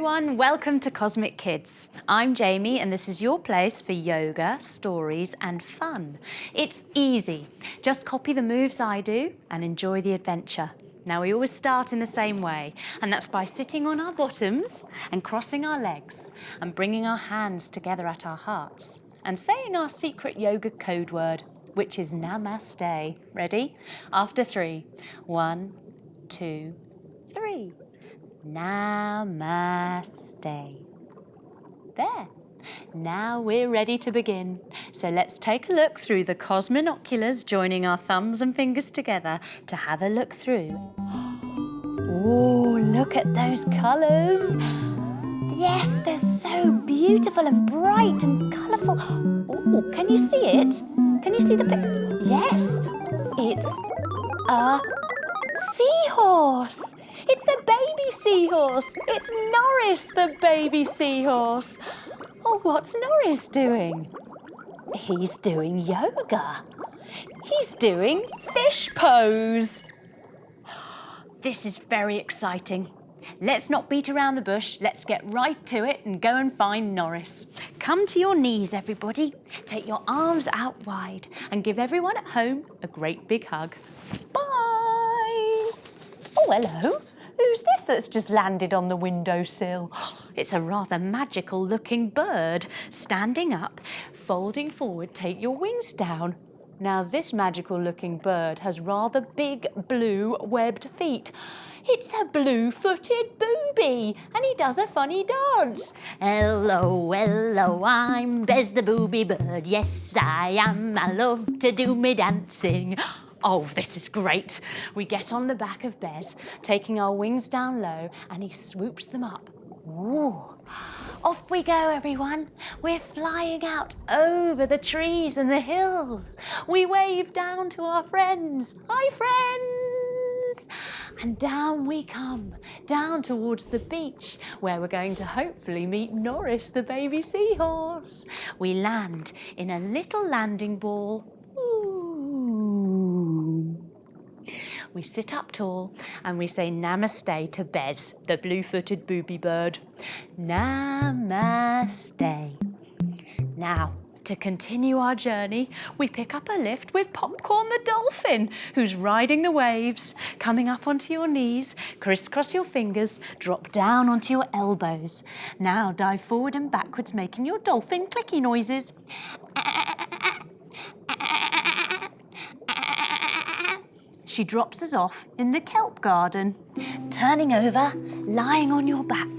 everyone, welcome to Cosmic Kids. I'm Jamie and this is your place for yoga, stories and fun. It's easy. Just copy the moves I do and enjoy the adventure. Now we always start in the same way, and that's by sitting on our bottoms and crossing our legs and bringing our hands together at our hearts and saying our secret yoga code word, which is Namaste. Ready? After 3. 1, 2, 3. Namaste. There. Now we're ready to begin. So let's take a look through the cosminoculars, joining our thumbs and fingers together to have a look through. Oh, look at those colours. Yes, they're so beautiful and bright and colourful. Oh, can you see it? Can you see the picture? Yes, it's a seahorse. It's a baby seahorse. It's Norris the Baby Seahorse. Oh, what's Norris doing? He's doing yoga. He's doing fish pose. This is very exciting. Let's not beat around the bush. Let's get right to it and go and find Norris. Come to your knees, everybody. Take your arms out wide and give everyone at home a great big hug. Bye. Oh, hello. Who's this that's just landed on the windowsill? It's a rather magical looking bird. Standing up, folding forward, take your wings down. Now this magical looking bird has rather big blue webbed feet. It's a blue-footed booby and he does a funny dance. Hello, hello, I'm Bez the booby bird. Yes, I am. I love to do me dancing. Oh, this is great. We get on the back of Bez, taking our wings down low, and he swoops them up. Ooh. Off we go, everyone. We're flying out over the trees and the hills. We wave down to our friends. Hi, friends. And down we come, down towards the beach, where we're going to hopefully meet Norris the Baby Seahorse. We land in a little landing ball. We sit up tall and we say Namaste to Bez, the blue-footed booby bird. Namaste. Now, to continue our journey, we pick up a lift with Popcorn the dolphin, who's riding the waves. Coming up onto your knees, crisscross your fingers, drop down onto your elbows. Now dive forward and backwards, making your dolphin clicky noises. She drops us off in the kelp garden. Turning over, lying on your back.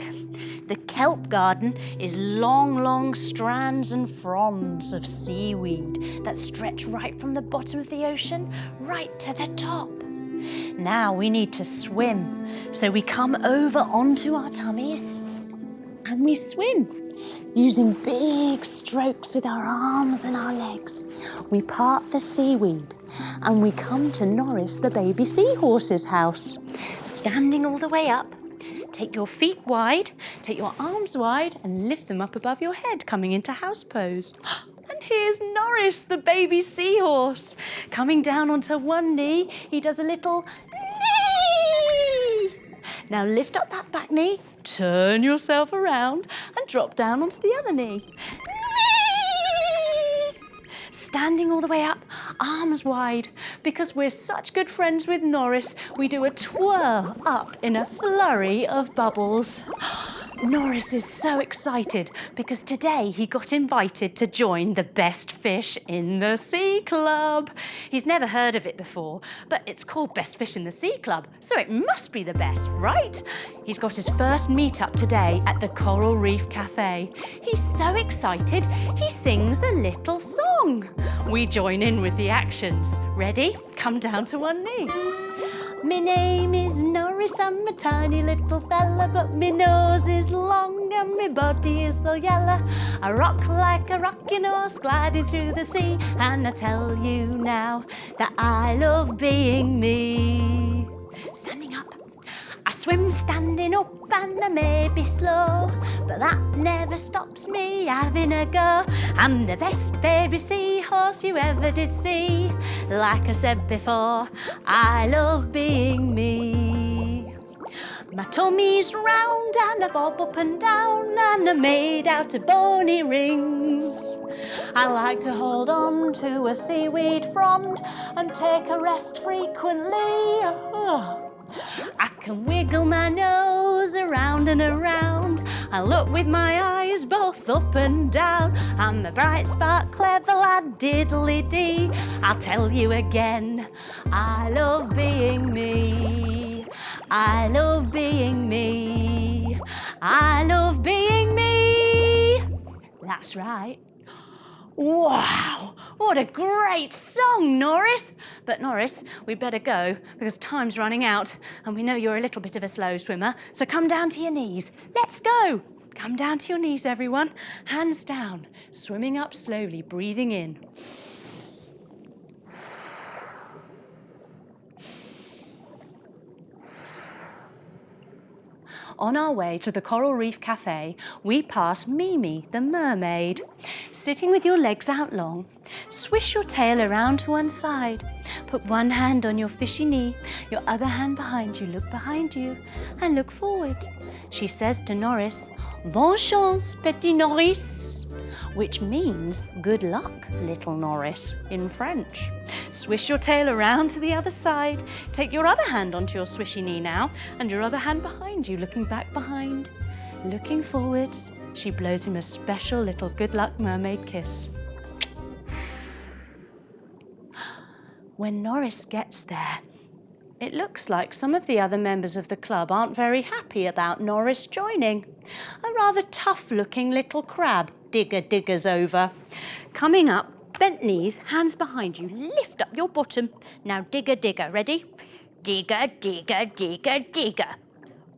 The kelp garden is long, long strands and fronds of seaweed that stretch right from the bottom of the ocean right to the top. Now we need to swim, so we come over onto our tummies and we swim. Using big strokes with our arms and our legs, we part the seaweed and we come to Norris the Baby Seahorse's house. Standing all the way up, take your feet wide, take your arms wide and lift them up above your head, coming into house pose. And here's Norris the Baby Seahorse. Coming down onto one knee, he does a little knee. Now lift up that back knee, turn yourself around and drop down onto the other knee. Standing all the way up, arms wide. Because we're such good friends with Norris, we do a twirl up in a flurry of bubbles. Norris is so excited because today he got invited to join the Best Fish in the Sea Club. He's never heard of it before, but it's called Best Fish in the Sea Club, so it must be the best, right? He's got his first meet-up today at the Coral Reef Cafe. He's so excited, he sings a little song. We join in with the actions. Ready? Come down to one knee. Me name is Norris, I'm a tiny little fella, but me nose is long and me body is so yellow. I rock like a rocking horse gliding through the sea, and I tell you now that I love being me. Standing up. I swim standing up and I may be slow, but that never stops me having a go. I'm the best baby seahorse you ever did see. Like I said before, I love being me. My tummy's round and I bob up and down and I'm made out of bony rings. I like to hold on to a seaweed frond and take a rest frequently. I can wiggle my nose around and around. I look with my eyes both up and down. I'm a bright spark, clever lad, diddly-dee. I'll tell you again, I love being me. I love being me. I love being me. That's right. Wow, what a great song, Norris. But Norris, we'd better go because time's running out and we know you're a little bit of a slow swimmer, so come down to your knees. Let's go. Come down to your knees, everyone. Hands down, swimming up slowly, breathing in. On our way to the Coral Reef Cafe, we pass Mimi, the mermaid. Sitting with your legs out long, swish your tail around to one side. Put one hand on your fishy knee, your other hand behind you. Look behind you and look forward. She says to Norris, "Bonne chance, petit Norris," which means good luck, little Norris, in French. Swish your tail around to the other side. Take your other hand onto your swishy knee now, and your other hand behind you, looking back behind. Looking forwards, she blows him a special little good luck mermaid kiss. When Norris gets there, it looks like some of the other members of the club aren't very happy about Norris joining. A rather tough-looking little crab diggers over. Coming up, bent knees, hands behind you, lift up your bottom. Now digger, ready? Digger.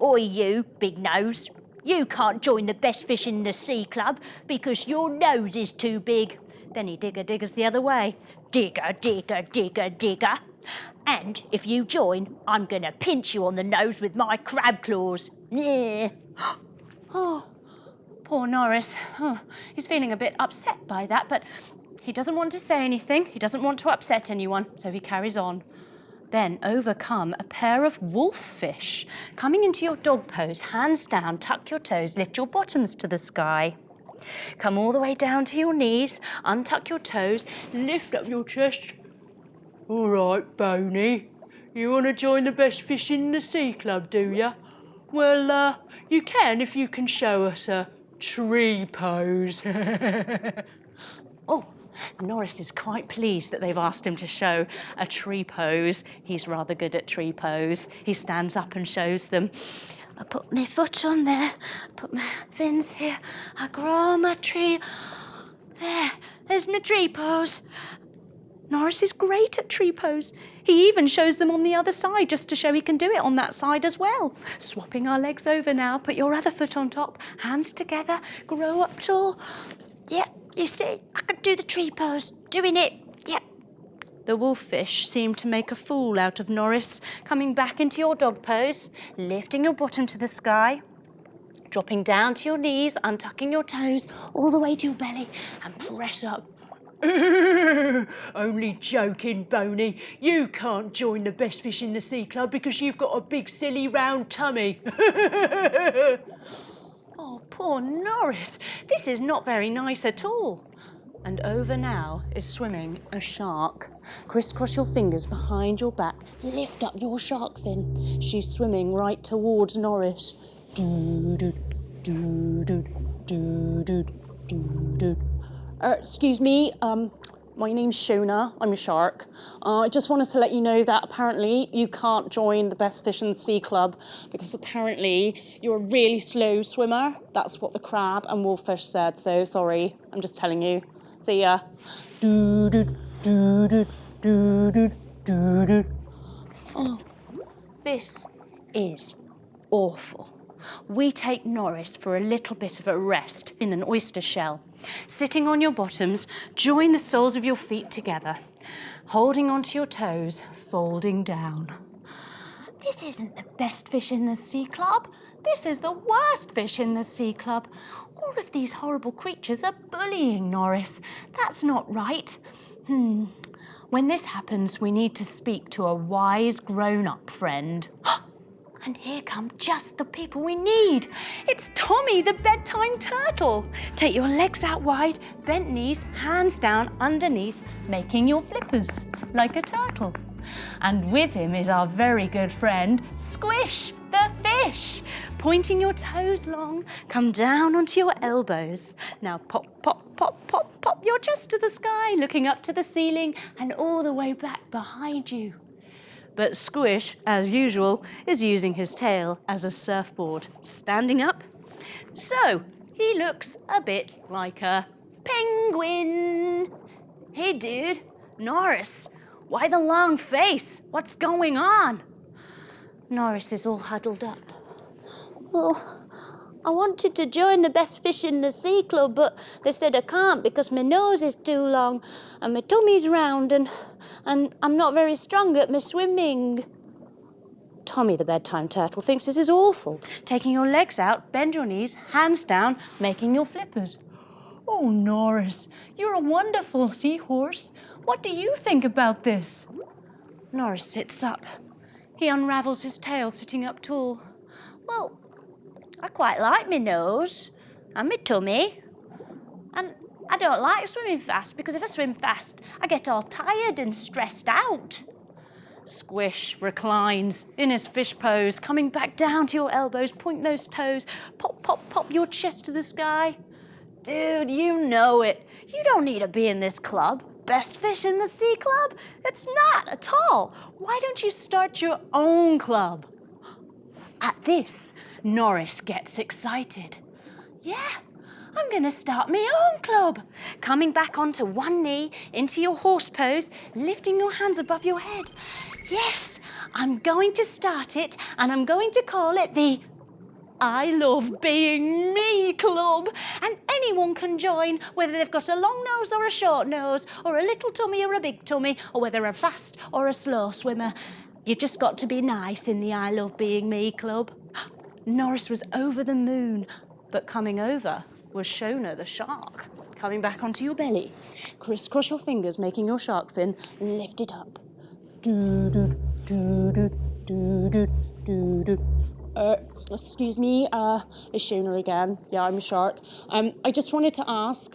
Oi you, big nose. You can't join the best fish in the sea club because your nose is too big. Then he diggers the other way. Digger. And if you join, I'm gonna pinch you on the nose with my crab claws. Yeah. Oh, poor Norris. Oh, he's feeling a bit upset by that, but he doesn't want to say anything. He doesn't want to upset anyone, so he carries on. Then over come a pair of wolffish. Coming into your dog pose, hands down, tuck your toes, lift your bottoms to the sky. Come all the way down to your knees, untuck your toes, lift up your chest. All right, Boney, you want to join the best fish in the sea club, do you? Well, you can if you can show us a tree pose. Oh, Norris is quite pleased that they've asked him to show a tree pose. He's rather good at tree pose. He stands up and shows them. I put my foot on there, put my fins here, I grow my tree. There's my tree pose. Norris is great at tree pose. He even shows them on the other side just to show he can do it on that side as well. Swapping our legs over now, put your other foot on top, hands together, grow up tall. Yep, you see, I can do the tree pose, doing it, yep. The wolffish seemed to make a fool out of Norris, coming back into your dog pose, lifting your bottom to the sky, dropping down to your knees, untucking your toes all the way to your belly and press up. Only joking, Boney. You can't join the best fish in the sea club because you've got a big silly round tummy. Oh, poor Norris. This is not very nice at all. And over now is swimming a shark. Crisscross your fingers behind your back. Lift up your shark fin. She's swimming right towards Norris. Excuse me, my name's Shona, I'm a shark. I just wanted to let you know that apparently you can't join the Best Fish in the Sea Club because apparently you're a really slow swimmer. That's what the crab and wolffish said, so sorry, I'm just telling you. See ya. Oh, this is awful. We take Norris for a little bit of a rest in an oyster shell. Sitting on your bottoms, join the soles of your feet together, holding onto your toes, folding down. This isn't the best fish in the sea club. This is the worst fish in the sea club. All of these horrible creatures are bullying Norris. That's not right. When this happens, we need to speak to a wise grown-up friend. And here come just the people we need. It's Tommy, the bedtime turtle. Take your legs out wide, bent knees, hands down underneath, making your flippers like a turtle. And with him is our very good friend, Squish, the fish. Pointing your toes long, come down onto your elbows. Now pop, pop, pop, pop, pop your chest to the sky, looking up to the ceiling and all the way back behind you. But Squish, as usual, is using his tail as a surfboard, standing up. So he looks a bit like a penguin. Hey dude, Norris, why the long face? What's going on? Norris is all huddled up. Well, I wanted to join the Best Fish in the Sea Club, but they said I can't because my nose is too long and my tummy's round and I'm not very strong at my swimming. Tommy, the bedtime turtle, thinks this is awful. Taking your legs out, bend your knees, hands down, making your flippers. Oh, Norris, you're a wonderful seahorse. What do you think about this? Norris sits up. He unravels his tail, sitting up tall. Well, I quite like my nose and my tummy. And I don't like swimming fast because if I swim fast, I get all tired and stressed out. Squish reclines in his fish pose, coming back down to your elbows, point those toes, pop, pop, pop your chest to the sky. Dude, you know it. You don't need to be in this club. Best Fish in the Sea Club? It's not at all. Why don't you start your own club? At this, Norris gets excited. Yeah, I'm going to start my own club. Coming back onto one knee, into your horse pose, lifting your hands above your head. Yes, I'm going to start it, and I'm going to call it the I Love Being Me Club. And anyone can join, whether they've got a long nose or a short nose, or a little tummy or a big tummy, or whether they're a fast or a slow swimmer. You just got to be nice in the I Love Being Me Club. Norris was over the moon, but coming over was Shona the shark. Coming back onto your belly. Crisscross your fingers, making your shark fin. Lift it up. Do-do, do-do, do-do, do-do. Excuse me, it's Shona again. Yeah, I'm a shark. I just wanted to ask,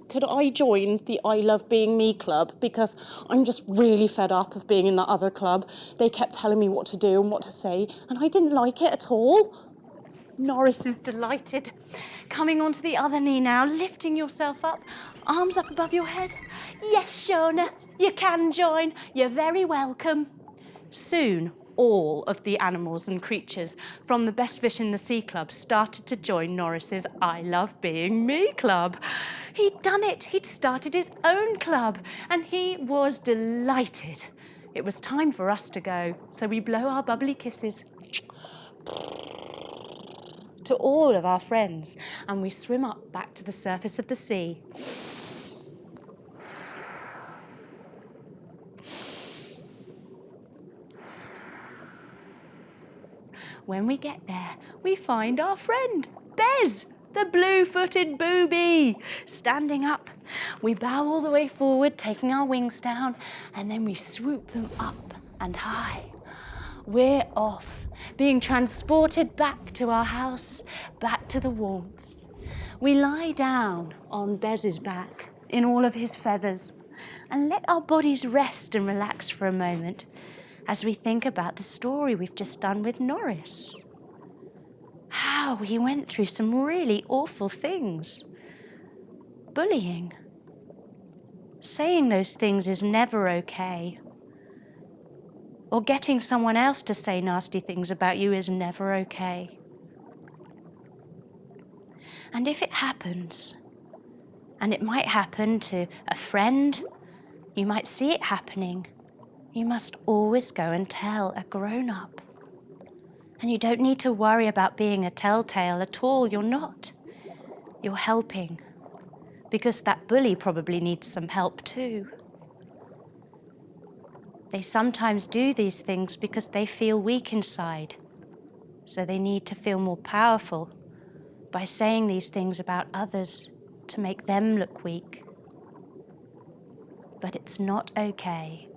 could I join the I Love Being Me club? Because I'm just really fed up of being in that other club. They kept telling me what to do and what to say, and I didn't like it at all. Norris is delighted. Coming onto the other knee now, lifting yourself up, arms up above your head. Yes, Shona, you can join. You're very welcome. Soon, all of the animals and creatures from the Best Fish in the Sea Club started to join Norris's I Love Being Me club. He'd done it. He'd started his own club, and he was delighted. It was time for us to go, so we blow our bubbly kisses to all of our friends, and we swim up back to the surface of the sea. When we get there, we find our friend, Bez, the blue-footed booby, standing up. We bow all the way forward, taking our wings down, and then we swoop them up and high. We're off, being transported back to our house, back to the warmth. We lie down on Bez's back in all of his feathers and let our bodies rest and relax for a moment as we think about the story we've just done with Norris. How he went through some really awful things. Bullying. Saying those things is never okay. Or getting someone else to say nasty things about you is never okay. And if it happens, and it might happen to a friend, you might see it happening, you must always go and tell a grown-up. And you don't need to worry about being a telltale at all. You're not. You're helping. Because that bully probably needs some help too. They sometimes do these things because they feel weak inside. So they need to feel more powerful by saying these things about others to make them look weak. But it's not okay.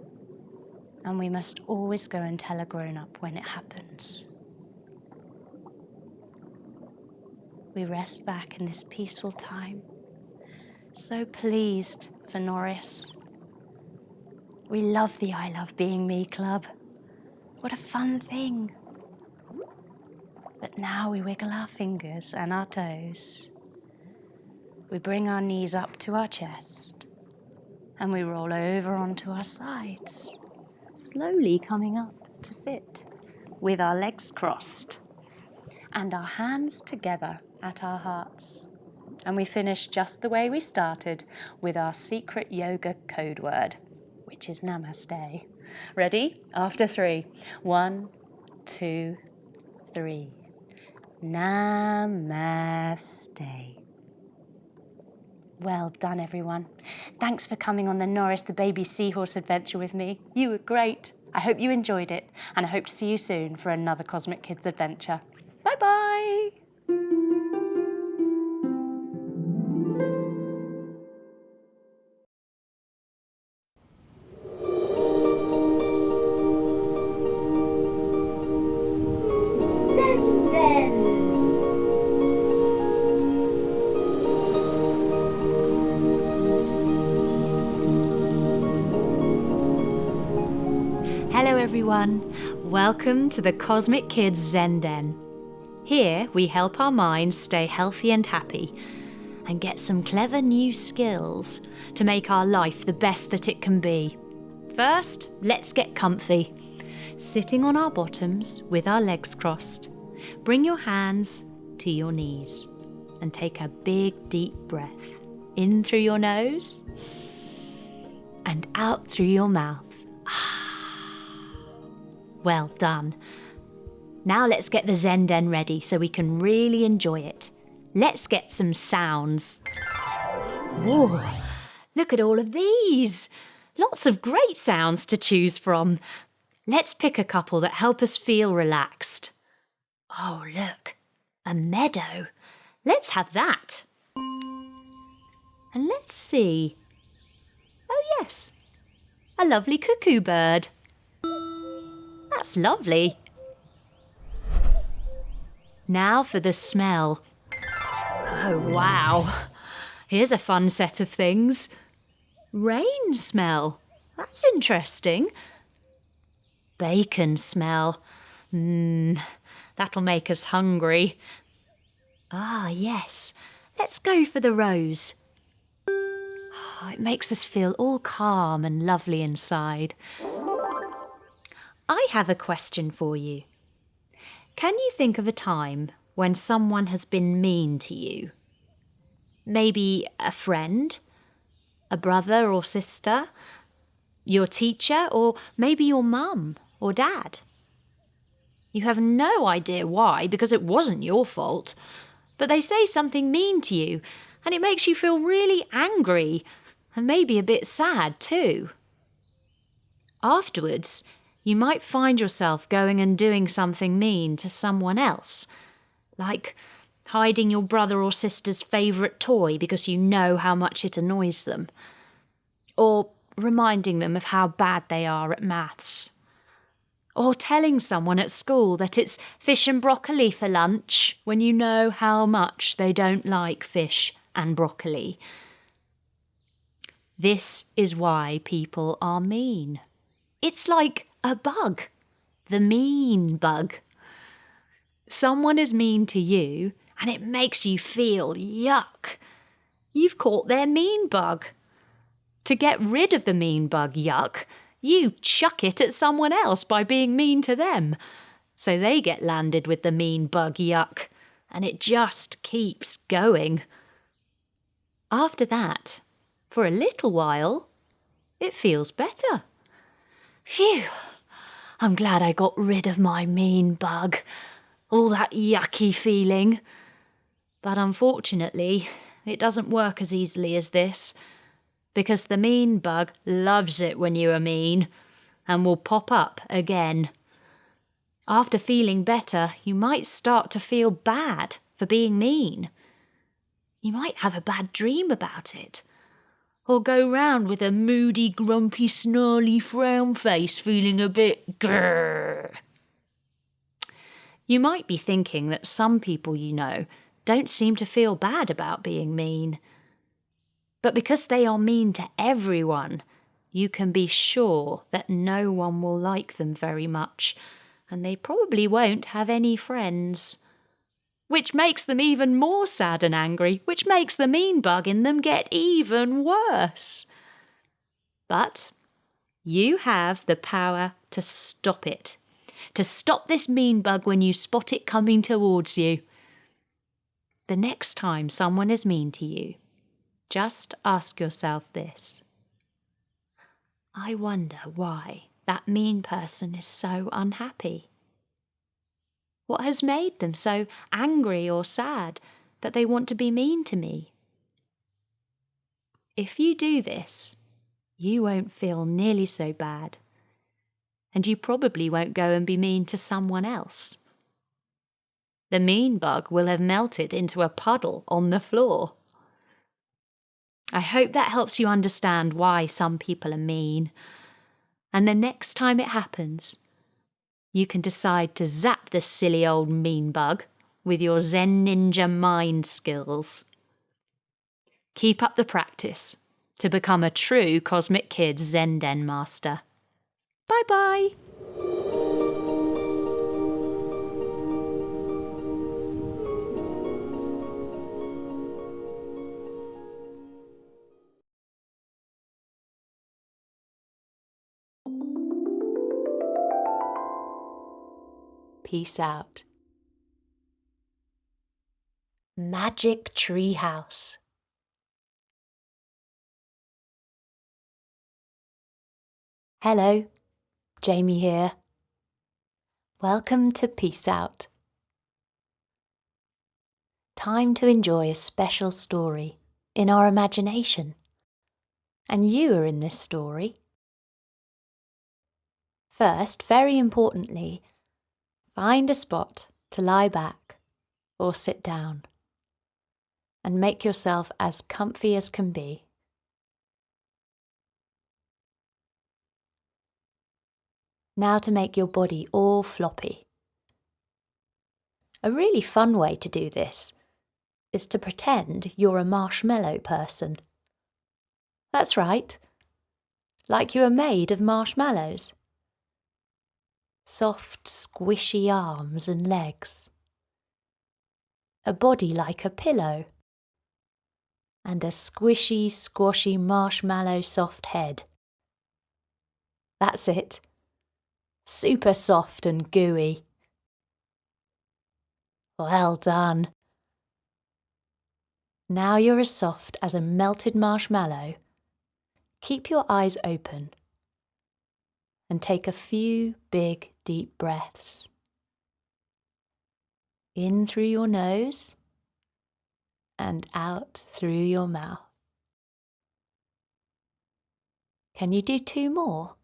And we must always go and tell a grown-up when it happens. we rest back in this peaceful time. So pleased for Norris. We love the I Love Being Me Club. What a fun thing. But now we wiggle our fingers and our toes. We bring our knees up to our chest and we roll over onto our sides, slowly coming up to sit with our legs crossed and our hands together at our hearts. And we finish just the way we started with our secret yoga code word, which is Namaste. Ready? After 3. 1, 2, 3. Namaste. Well done, everyone. Thanks for coming on the Norris the Baby Seahorse adventure with me. You were great. I hope you enjoyed it, and I hope to see you soon for another Cosmic Kids adventure. Bye-bye. Zen Den. Hello everyone, welcome to the Cosmic Kids Zen Den. Here we help our minds stay healthy and happy and get some clever new skills to make our life the best that it can be. First, let's get comfy. Sitting on our bottoms with our legs crossed, bring your hands to your knees and take a big deep breath in through your nose and out through your mouth. Well done. Now let's get the Zen Den ready so we can really enjoy it. Let's get some sounds. Whoa, look at all of these. Lots of great sounds to choose from. Let's pick a couple that help us feel relaxed. Oh, look, a meadow. Let's have that. And let's see. Oh, yes, a lovely cuckoo bird. That's lovely. Now for the smell. Oh, wow. Here's a fun set of things. Rain smell. That's interesting. Bacon smell. That'll make us hungry. Ah, yes. Let's go for the rose. Oh, it makes us feel all calm and lovely inside. I have a question for you. Can you think of a time when someone has been mean to you? Maybe a friend, a brother or sister, your teacher, or maybe your mum or dad. You have no idea why, because it wasn't your fault, but they say something mean to you and it makes you feel really angry and maybe a bit sad too. Afterwards, you might find yourself going and doing something mean to someone else, like hiding your brother or sister's favourite toy because you know how much it annoys them, or reminding them of how bad they are at maths, or telling someone at school that it's fish and broccoli for lunch when you know how much they don't like fish and broccoli. This is why people are mean. It's like a bug, the mean bug. Someone is mean to you and it makes you feel yuck. You've caught their mean bug. To get rid of the mean bug yuck, you chuck it at someone else by being mean to them. So they get landed with the mean bug yuck and it just keeps going. After that, for a little while, it feels better. Phew, I'm glad I got rid of my mean bug, all that yucky feeling. But unfortunately, it doesn't work as easily as this, because the mean bug loves it when you are mean and will pop up again. After feeling better, you might start to feel bad for being mean. You might have a bad dream about it, or go round with a moody, grumpy, snarly frown face feeling a bit grrr. You might be thinking that some people you know don't seem to feel bad about being mean. But because they are mean to everyone, you can be sure that no one will like them very much, and they probably won't have any friends. Which makes them even more sad and angry, which makes the mean bug in them get even worse. But you have the power to stop it. To stop this mean bug when you spot it coming towards you. The next time someone is mean to you, just ask yourself this. I wonder why that mean person is so unhappy. What has made them so angry or sad that they want to be mean to me? If you do this, you won't feel nearly so bad, and you probably won't go and be mean to someone else. The mean bug will have melted into a puddle on the floor. I hope that helps you understand why some people are mean. And the next time it happens, you can decide to zap the silly old mean bug with your Zen Ninja mind skills. Keep up the practice to become a true Cosmic Kids Zen Den master. Bye-bye. Peace out. Magic Treehouse. Hello, Jamie here. Welcome to Peace Out. Time to enjoy a special story in our imagination. And you are in this story. First, very importantly, find a spot to lie back or sit down and make yourself as comfy as can be. Now to make your body all floppy. A really fun way to do this is to pretend you're a marshmallow person. That's right, like you are made of marshmallows. Soft, squishy arms and legs. A body like a pillow. And a squishy, squashy marshmallow soft head. That's it. Super soft and gooey. Well done. Now you're as soft as a melted marshmallow. Keep your eyes open and take a few big, deep breaths. In through your nose and out through your mouth. Can you do 2 more?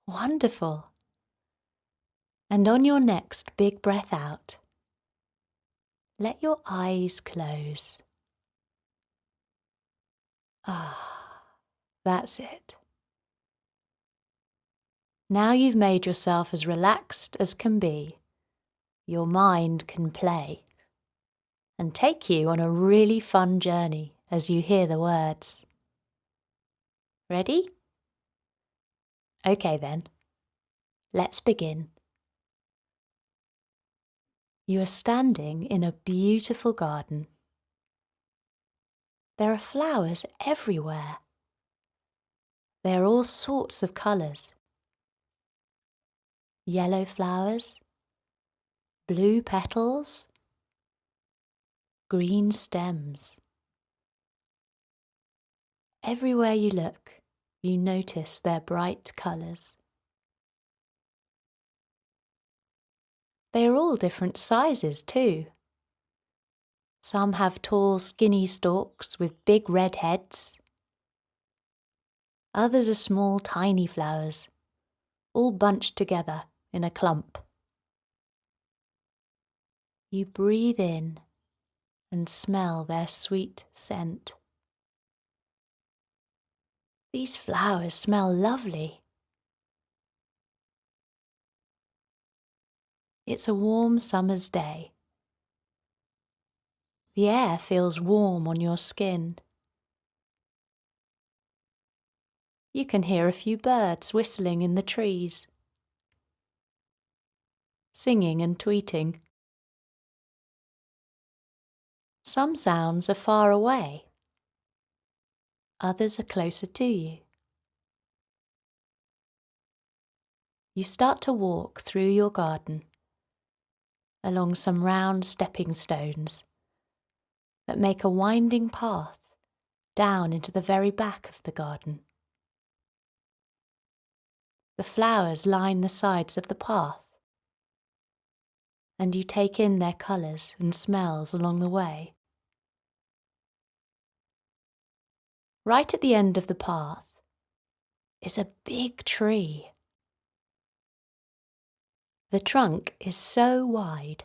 Wonderful. And on your next big breath out, let your eyes close. Ah, that's it. Now you've made yourself as relaxed as can be, your mind can play and take you on a really fun journey as you hear the words. Ready? Okay then, let's begin. You are standing in a beautiful garden. There are flowers everywhere. There are all sorts of colours. Yellow flowers, blue petals, green stems. Everywhere you look, you notice their bright colours. They are all different sizes too. Some have tall, skinny stalks with big red heads. Others are small, tiny flowers, all bunched together in a clump. You breathe in and smell their sweet scent. These flowers smell lovely. It's a warm summer's day. The air feels warm on your skin. You can hear a few birds whistling in the trees, singing and tweeting. Some sounds are far away. Others are closer to you. You start to walk through your garden, along some round stepping stones that make a winding path down into the very back of the garden. The flowers line the sides of the path, and you take in their colours and smells along the way. Right at the end of the path is a big tree. The trunk is so wide,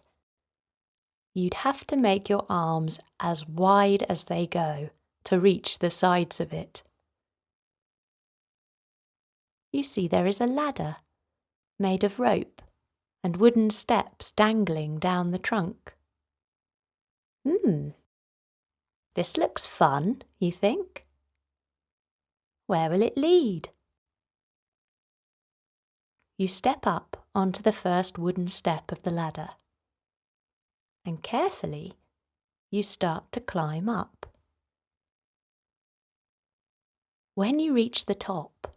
you'd have to make your arms as wide as they go to reach the sides of it. You see there is a ladder made of rope and wooden steps dangling down the trunk. This looks fun, you think. Where will it lead? You step up onto the first wooden step of the ladder, and carefully you start to climb up. When you reach the top,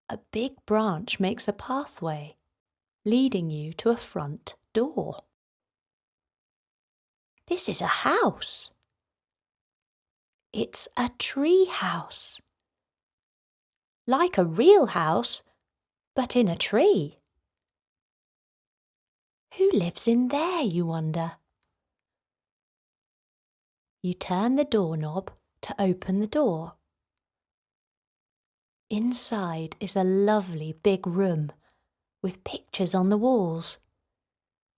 a big branch makes a pathway leading you to a front door. This is a house. It's a tree house. Like a real house, but in a tree. Who lives in there, you wonder? You turn the doorknob to open the door. Inside is a lovely big room with pictures on the walls,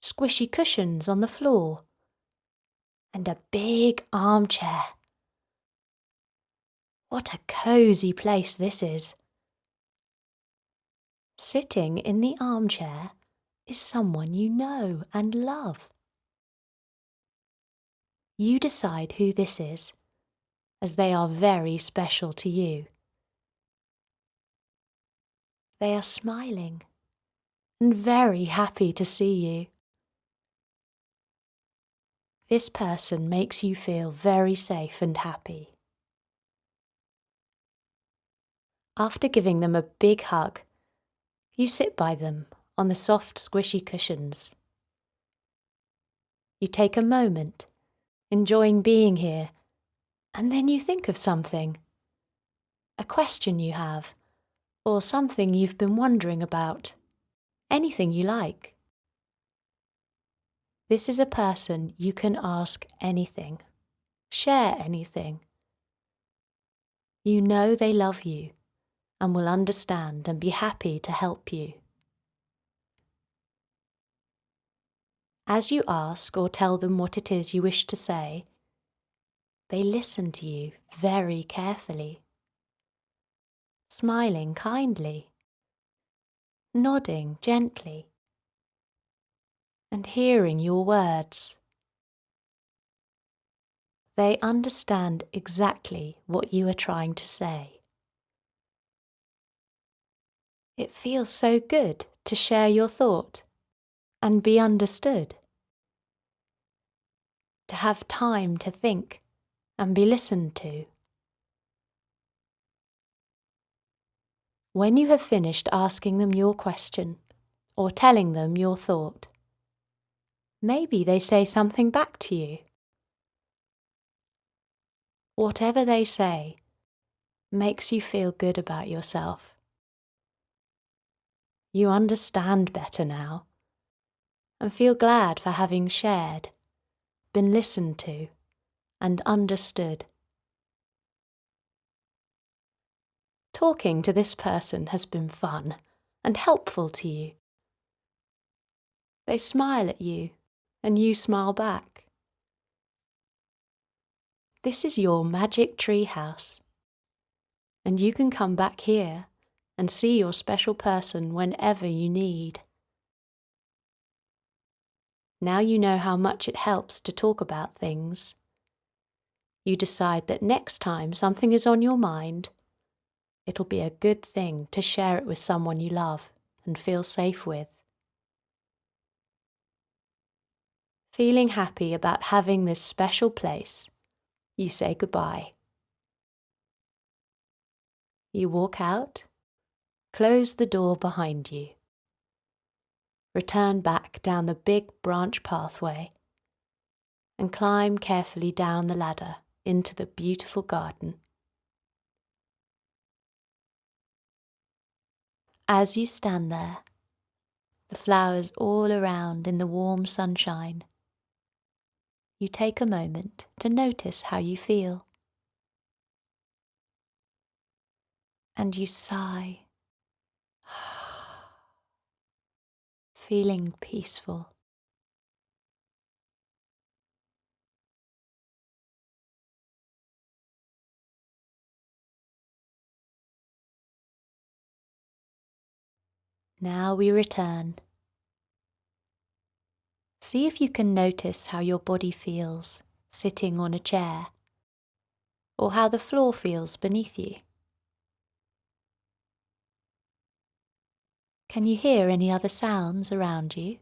squishy cushions on the floor, and a big armchair. What a cosy place this is. Sitting in the armchair is someone you know and love. You decide who this is, as they are very special to you. They are smiling and very happy to see you. This person makes you feel very safe and happy. After giving them a big hug, you sit by them on the soft, squishy cushions. You take a moment, enjoying being here, and then you think of something. A question you have, or something you've been wondering about. Anything you like. This is a person you can ask anything, share anything. You know they love you and will understand and be happy to help you. As you ask or tell them what it is you wish to say, they listen to you very carefully, smiling kindly, nodding gently, and hearing your words. They understand exactly what you are trying to say. It feels so good to share your thought and be understood. To have time to think and be listened to. When you have finished asking them your question or telling them your thought, maybe they say something back to you. Whatever they say makes you feel good about yourself. You understand better now and feel glad for having shared, been listened to, and understood. Talking to this person has been fun and helpful to you. They smile at you and you smile back. This is your magic tree house, And you can come back here and see your special person whenever you need. Now you know how much it helps to talk about things. You decide that next time something is on your mind, it'll be a good thing to share it with someone you love and feel safe with. Feeling happy about having this special place, you say goodbye. You walk out, close the door behind you, return back down the big branch pathway, and climb carefully down the ladder into the beautiful garden. As you stand there, the flowers all around in the warm sunshine, you take a moment to notice how you feel. And you sigh, feeling peaceful. Now we return. See if you can notice how your body feels sitting on a chair, or how the floor feels beneath you. Can you hear any other sounds around you?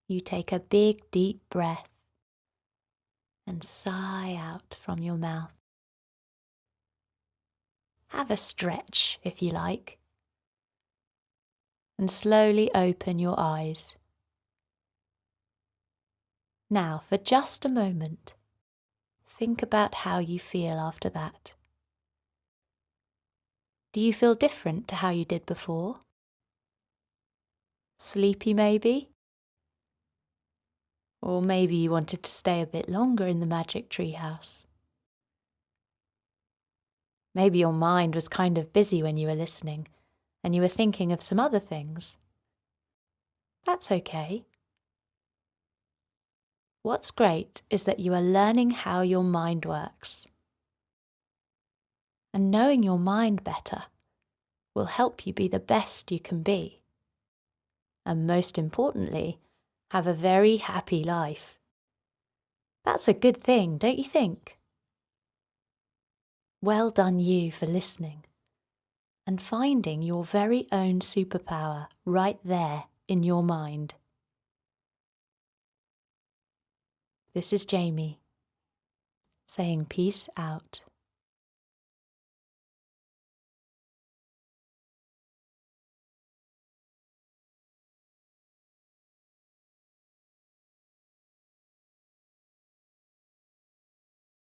You take a big deep breath and sigh out from your mouth. Have a stretch if you like, and slowly open your eyes. Now, for just a moment, think about how you feel after that. Do you feel different to how you did before? Sleepy maybe? Or maybe you wanted to stay a bit longer in the magic treehouse. Maybe your mind was kind of busy when you were listening, and you were thinking of some other things. That's okay. What's great is that you are learning how your mind works. And knowing your mind better will help you be the best you can be. And most importantly, have a very happy life. That's a good thing, don't you think? Well done you for listening and finding your very own superpower right there in your mind. This is Jamie, saying peace out.